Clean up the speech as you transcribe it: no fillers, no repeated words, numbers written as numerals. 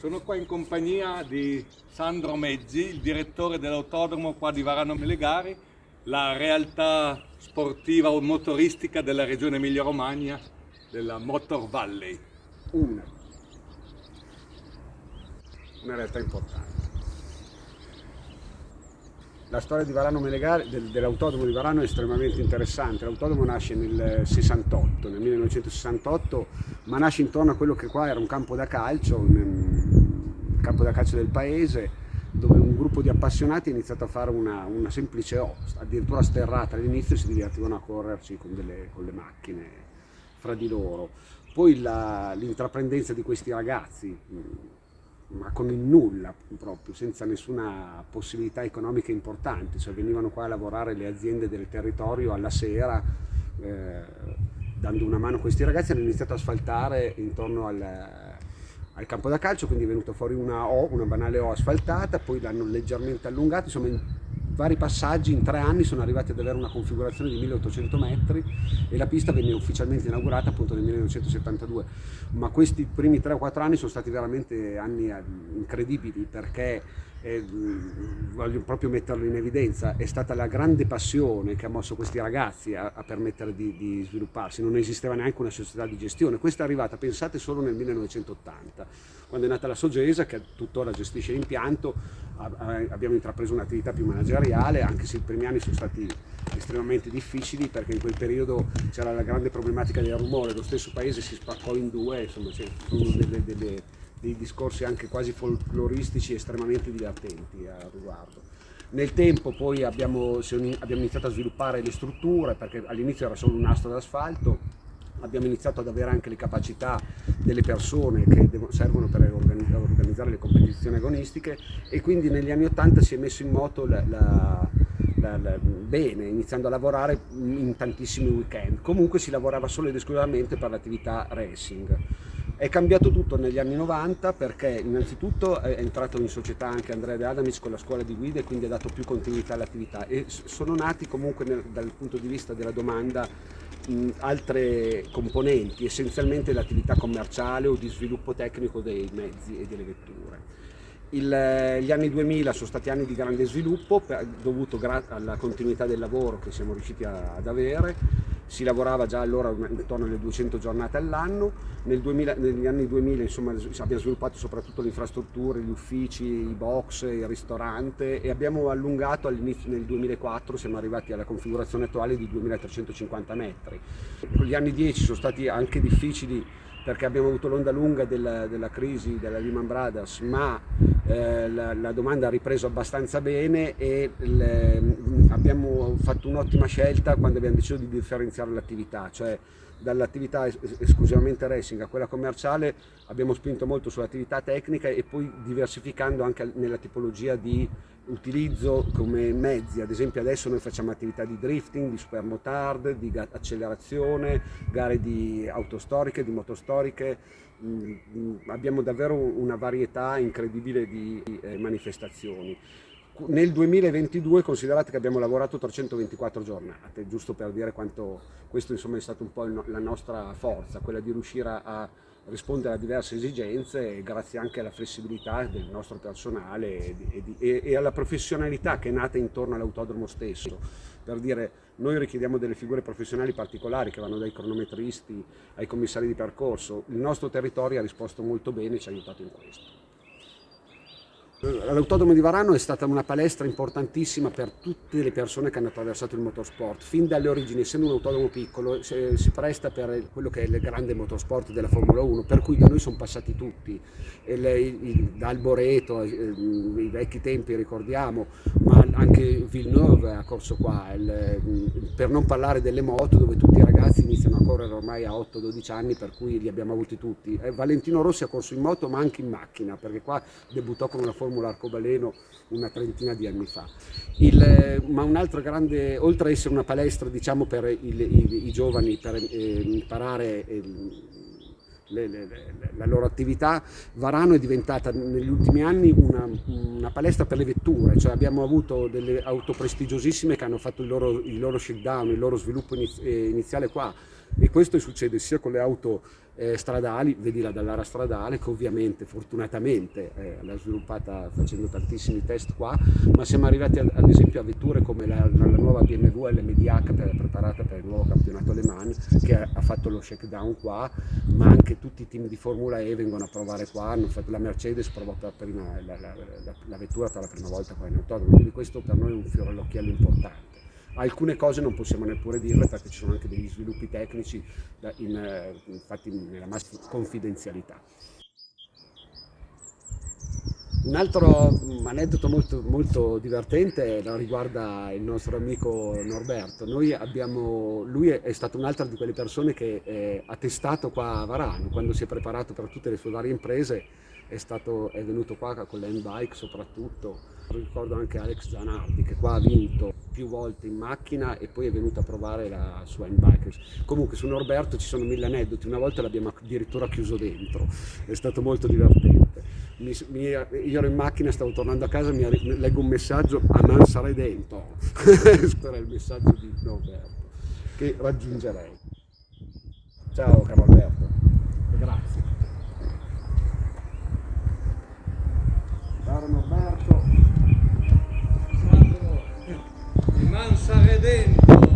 Sono qua in compagnia di Sandro Meggi, il direttore dell'autodromo qua di Varano Melegari, la realtà sportiva o motoristica della regione Emilia-Romagna, della Motor Valley. Una realtà importante. La storia di Varano Melegari, dell'autodromo di Varano, è estremamente interessante. L'autodromo nasce nel 1968, ma nasce intorno a quello che qua era un campo da calcio, il campo da calcio del paese, dove un gruppo di appassionati ha iniziato a fare una semplice addirittura sterrata. All'inizio si divertivano a correrci con le macchine fra di loro. Poi l'intraprendenza di questi ragazzi, ma con il nulla proprio, senza nessuna possibilità economica importante, cioè venivano qua a lavorare le aziende del territorio alla sera, dando una mano a questi ragazzi. Hanno iniziato a asfaltare intorno al campo da calcio, quindi è venuta fuori una banale O asfaltata, poi l'hanno leggermente allungata, insomma in vari passaggi in 3 anni sono arrivati ad avere una configurazione di 1800 metri e la pista venne ufficialmente inaugurata appunto nel 1972, ma questi primi 3 o 4 anni sono stati veramente anni incredibili, perché voglio proprio metterlo in evidenza, è stata la grande passione che ha mosso questi ragazzi a permettere di svilupparsi. Non esisteva neanche una società di gestione, questa è arrivata, pensate, solo nel 1980, quando è nata la Sogesa, che tuttora gestisce l'impianto. Abbiamo intrapreso un'attività più manageriale, anche se i primi anni sono stati estremamente difficili, perché in quel periodo c'era la grande problematica del rumore, lo stesso paese si spaccò in due, insomma c'è dei discorsi anche quasi folcloristici estremamente divertenti a riguardo. Nel tempo poi abbiamo iniziato a sviluppare le strutture, perché all'inizio era solo un nastro d'asfalto. Abbiamo iniziato ad avere anche le capacità delle persone che servono per organizzare le competizioni agonistiche, e quindi negli anni 80 si è messo in moto bene, iniziando a lavorare in tantissimi weekend. Comunque si lavorava solo ed esclusivamente per l'attività racing. È cambiato tutto negli anni 90, perché innanzitutto è entrato in società anche Andrea De Adamis con la scuola di guida, e quindi ha dato più continuità all'attività, e sono nati comunque dal punto di vista della domanda altre componenti, essenzialmente l'attività commerciale o di sviluppo tecnico dei mezzi e delle vetture. Gli anni 2000 sono stati anni di grande sviluppo, dovuto alla continuità del lavoro che siamo riusciti ad avere. Si lavorava già allora intorno alle 200 giornate all'anno. Negli anni 2000 insomma abbiamo sviluppato soprattutto le infrastrutture, gli uffici, i box, il ristorante, e abbiamo allungato all'inizio. Nel 2004 siamo arrivati alla configurazione attuale di 2350 metri. Gli anni 10 sono stati anche difficili, perché abbiamo avuto l'onda lunga della crisi della Lehman Brothers, ma la domanda ha ripreso abbastanza bene, e abbiamo fatto un'ottima scelta quando abbiamo deciso di differenziare l'attività, cioè dall'attività esclusivamente racing a quella commerciale. Abbiamo spinto molto sull'attività tecnica, e poi diversificando anche nella tipologia di utilizzo come mezzi. Ad esempio adesso noi facciamo attività di drifting, di supermotard, di accelerazione, gare di autostoriche, di motostoriche. Abbiamo davvero una varietà incredibile di manifestazioni. Nel 2022 considerate che abbiamo lavorato 324 giornate, giusto per dire quanto questo insomma è stato un po' la nostra forza, quella di riuscire a rispondere a diverse esigenze, grazie anche alla flessibilità del nostro personale e alla professionalità che è nata intorno all'autodromo stesso. Per dire, noi richiediamo delle figure professionali particolari che vanno dai cronometristi ai commissari di percorso. Il nostro territorio ha risposto molto bene e ci ha aiutato in questo. L'autodromo di Varano è stata una palestra importantissima per tutte le persone che hanno attraversato il motorsport. Fin dalle origini, essendo un autodromo piccolo, si presta per quello che è il grande motorsport della Formula 1, per cui da noi sono passati tutti, da Alboreto, i vecchi tempi ricordiamo, ma anche Villeneuve ha corso qua, per non parlare delle moto, dove tutti i ragazzi iniziano a correre ormai a 8-12 anni, per cui li abbiamo avuti tutti. Valentino Rossi ha corso in moto, ma anche in macchina, perché qua debuttò con una Formula Arcobaleno una trentina di anni fa. Ma un altro grande, oltre ad essere una palestra diciamo per i giovani per imparare la loro attività, Varano è diventata negli ultimi anni una palestra per le vetture, cioè abbiamo avuto delle auto prestigiosissime che hanno fatto il loro shakedown, il loro sviluppo iniziale qua, e questo succede sia con le auto stradali, vedi la Dallara stradale, che ovviamente fortunatamente l'ha sviluppata facendo tantissimi test qua, ma siamo arrivati ad esempio a vetture come la nuova BMW LMDH preparata per il nuovo campionato Le Mans, che ha fatto lo shakedown qua, ma anche tutti i team di Formula E vengono a provare qua, hanno fatto, la Mercedes provò per prima la vettura per la prima volta qua in autodromo, quindi questo per noi è un fiore all'occhiello importante. Alcune cose non possiamo neppure dirle perché ci sono anche degli sviluppi tecnici infatti nella massima confidenzialità. Un altro aneddoto molto divertente riguarda il nostro amico Norberto. Lui è stato un'altra di quelle persone che ha testato qua a Varano, quando si è preparato per tutte le sue varie imprese, è venuto qua con l'handbike soprattutto. Ricordo anche Alex Zanardi che qua ha vinto più volte in macchina e poi è venuto a provare la sua handbike. Comunque su Norberto ci sono 1000 aneddoti, una volta l'abbiamo addirittura chiuso dentro, è stato molto divertente. Io ero in macchina, stavo tornando a casa, leggo un messaggio: a man sarei dentro. Questo era il messaggio di Norberto che raggiungerei. Ciao caro Alberto. Grazie. Caro Norberto. Sandro, di Mansare dentro.